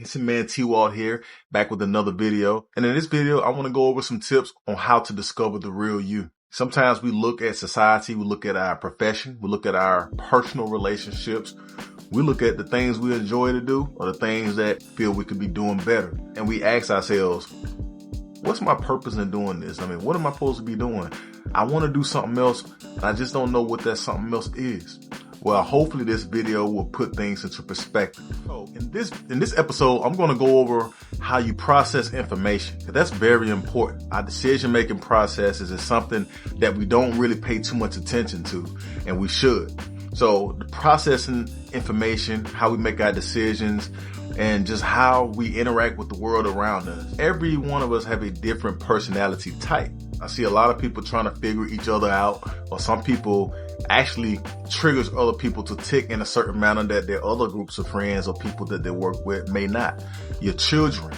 It's your man T-Walt here, back with another video. And in this video, I want to go over some tips on how to discover the real you. Sometimes we look at society, we look at our profession, we look at our personal relationships, we look at the things we enjoy to do or the things that feel we could be doing better. And we ask ourselves, what's my purpose in doing this? I mean, what am I supposed to be doing? I want to do something else, and I just don't know what that something else is. Well, hopefully this video will put things into perspective. So in this episode, I'm going to go over how you process information. That's very important. Our decision-making processes is something that we don't really pay too much attention to, and we should. So the processing information, how we make our decisions, and just how we interact with the world around us. Every one of us have a different personality type. I see a lot of people trying to figure each other out, or some people actually triggers other people to tick in a certain manner that their other groups of friends or people that they work with may not. Your children,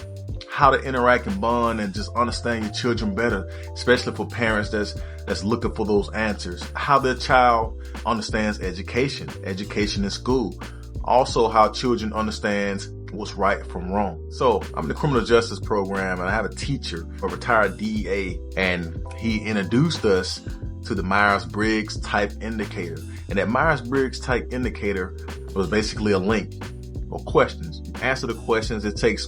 how to interact and bond and just understand your children better, especially for parents that's looking for those answers. How their child understands education in school. Also how children understands what's right from wrong. So I'm in the criminal justice program, and I have a teacher, a retired DEA, and he introduced us to the Myers Briggs type indicator. And that Myers Briggs type indicator was basically a link or questions. You answer the questions. It takes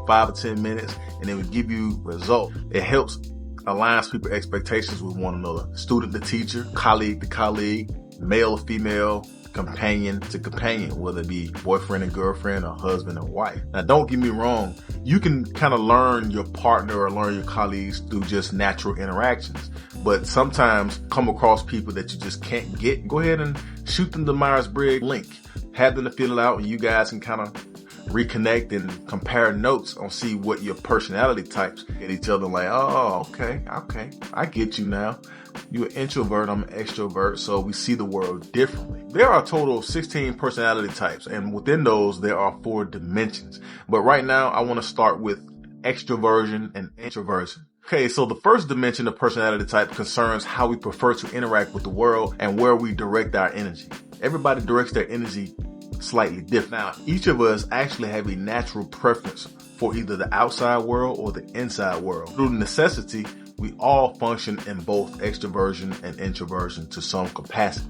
5 to 10 minutes, and it will give you results. It helps aligns people's expectations with one another. Student to teacher, colleague to colleague, male or female, companion to companion, whether it be boyfriend and girlfriend or husband and wife. Now, don't get me wrong. You can kind of learn your partner or learn your colleagues through just natural interactions, but sometimes come across people that you just can't get. Go ahead and shoot them the Myers-Briggs link. Have them to fill it out, and you guys can kind of reconnect and compare notes on see what your personality types at each other. Like, oh, okay, I get you now. You're an introvert, I'm an extrovert, so we see the world differently. There are a total of 16 personality types, and within those, there are 4 dimensions. But right now, I want to start with extroversion and introversion. Okay, so the first dimension of personality type concerns how we prefer to interact with the world and where we direct our energy. Everybody directs their energy slightly different. Now, each of us actually have a natural preference for either the outside world or the inside world. Through necessity, we all function in both extroversion and introversion to some capacity.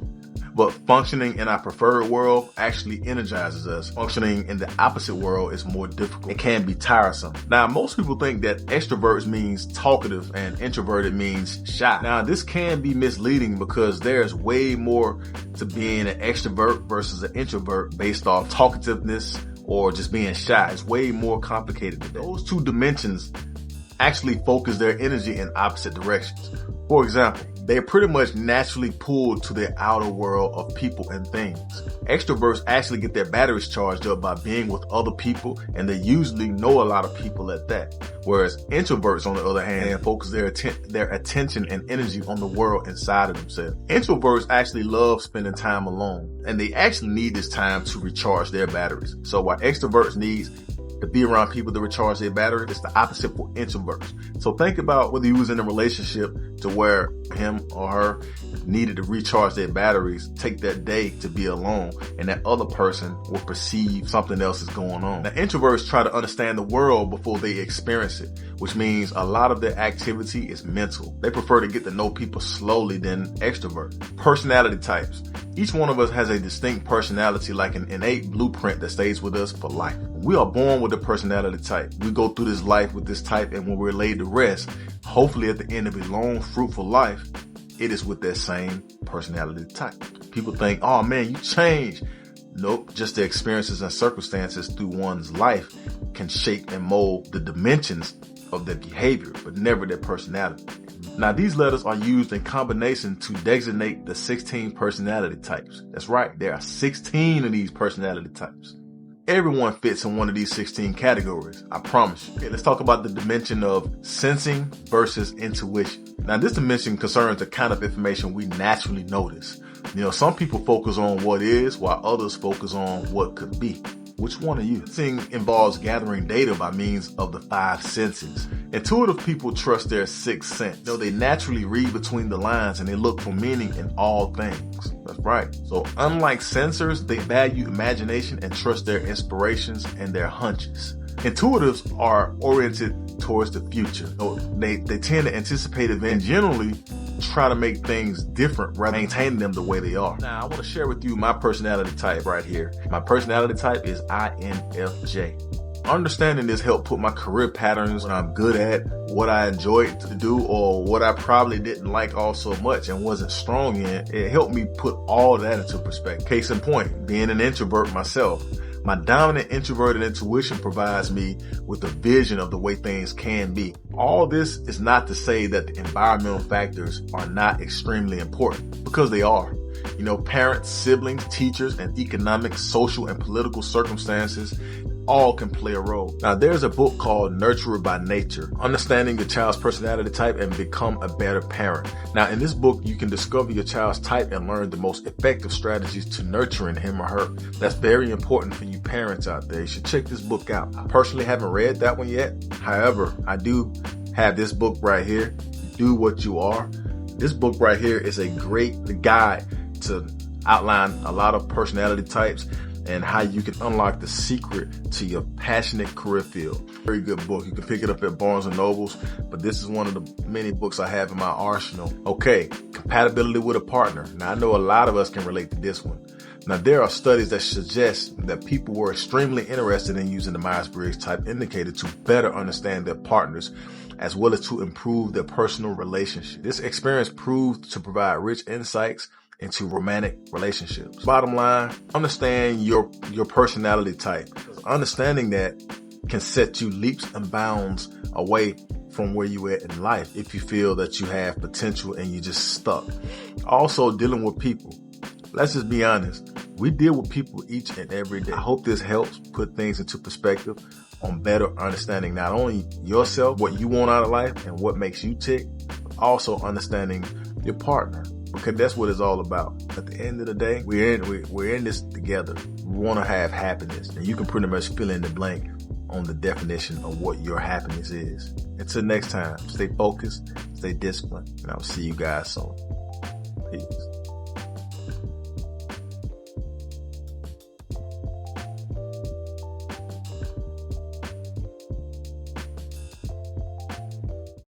But functioning in our preferred world actually energizes us. Functioning in the opposite world is more difficult. It can be tiresome. Now, most people think that extroverts means talkative and introverted means shy. Now, this can be misleading because there's way more to being an extrovert versus an introvert based off talkativeness or just being shy. It's way more complicated than that. Those 2 dimensions actually focus their energy in opposite directions. For example, they're pretty much naturally pulled to the outer world of people and things. Extroverts actually get their batteries charged up by being with other people, and they usually know a lot of people at that. Whereas introverts, on the other hand, focus their attention and energy on the world inside of themselves. Introverts actually love spending time alone, and they actually need this time to recharge their batteries. So while extroverts need to be around people to recharge their battery, it's the opposite for introverts. So think about whether you was in a relationship to where him or her needed to recharge their batteries, take that day to be alone, and that other person will perceive something else is going on. Now, introverts try to understand the world before they experience it, which means a lot of their activity is mental. They prefer to get to know people slowly than extroverts. Personality types. Each one of us has a distinct personality, like an innate blueprint that stays with us for life. We are born with a personality type. We go through this life with this type, and when we're laid to rest, hopefully at the end of a long, fruitful life, it is with that same personality type. People think, oh man, you changed. Nope, just the experiences and circumstances through one's life can shape and mold the dimensions of their behavior, but never their personality. Now, these letters are used in combination to designate the 16 personality types. That's right, there are 16 of these personality types. Everyone fits in one of these 16 categories, I promise you. Okay, let's talk about the dimension of sensing versus intuition. Now, this dimension concerns the kind of information we naturally notice. You know, some people focus on what is, while others focus on what could be. Which one are you? Sensing involves gathering data by means of the 5 senses. Intuitive people trust their 6th sense. You know, they naturally read between the lines and they look for meaning in all things. That's right. So unlike sensors, they value imagination and trust their inspirations and their hunches. Intuitives are oriented towards the future. So they tend to anticipate events and generally try to make things different rather than maintaining them the way they are. Now, I want to share with you my personality type right here. My personality type is INFJ. Understanding this helped put my career patterns, what I'm good at, what I enjoyed to do, or what I probably didn't like all so much and wasn't strong in. It helped me put all that into perspective. Case in point, being an introvert myself, my dominant introverted intuition provides me with a vision of the way things can be. All this is not to say that the environmental factors are not extremely important, because they are. You know, parents, siblings, teachers, and economic, social, and political circumstances all can play a role. Now, there's a book called Nurturer by Nature, Understanding Your Child's Personality Type and Become a Better Parent. Now, in this book, you can discover your child's type and learn the most effective strategies to nurturing him or her. That's very important for you parents out there. You should check this book out. I personally haven't read that one yet. However, I do have this book right here, Do What You Are. This book right here is a great guide to outline a lot of personality types and how you can unlock the secret to your passionate career field. Very good book. You can pick it up at Barnes & Nobles, but this is one of the many books I have in my arsenal. Okay, compatibility with a partner. Now, I know a lot of us can relate to this one. Now, there are studies that suggest that people were extremely interested in using the Myers Briggs type indicator to better understand their partners, as well as to improve their personal relationship. This experience proved to provide rich insights into romantic relationships. Bottom line, understand your personality type. Understanding that can set you leaps and bounds away from where you at in life if you feel that you have potential and you're just stuck. Also, dealing with people. Let's just be honest. We deal with people each and every day. I hope this helps put things into perspective on better understanding not only yourself, what you want out of life and what makes you tick, but also understanding your partner. Because that's what it's all about. At the end of the day, we're in this together. We want to have happiness. And you can pretty much fill in the blank on the definition of what your happiness is. Until next time, stay focused, stay disciplined, and I'll see you guys soon. Peace.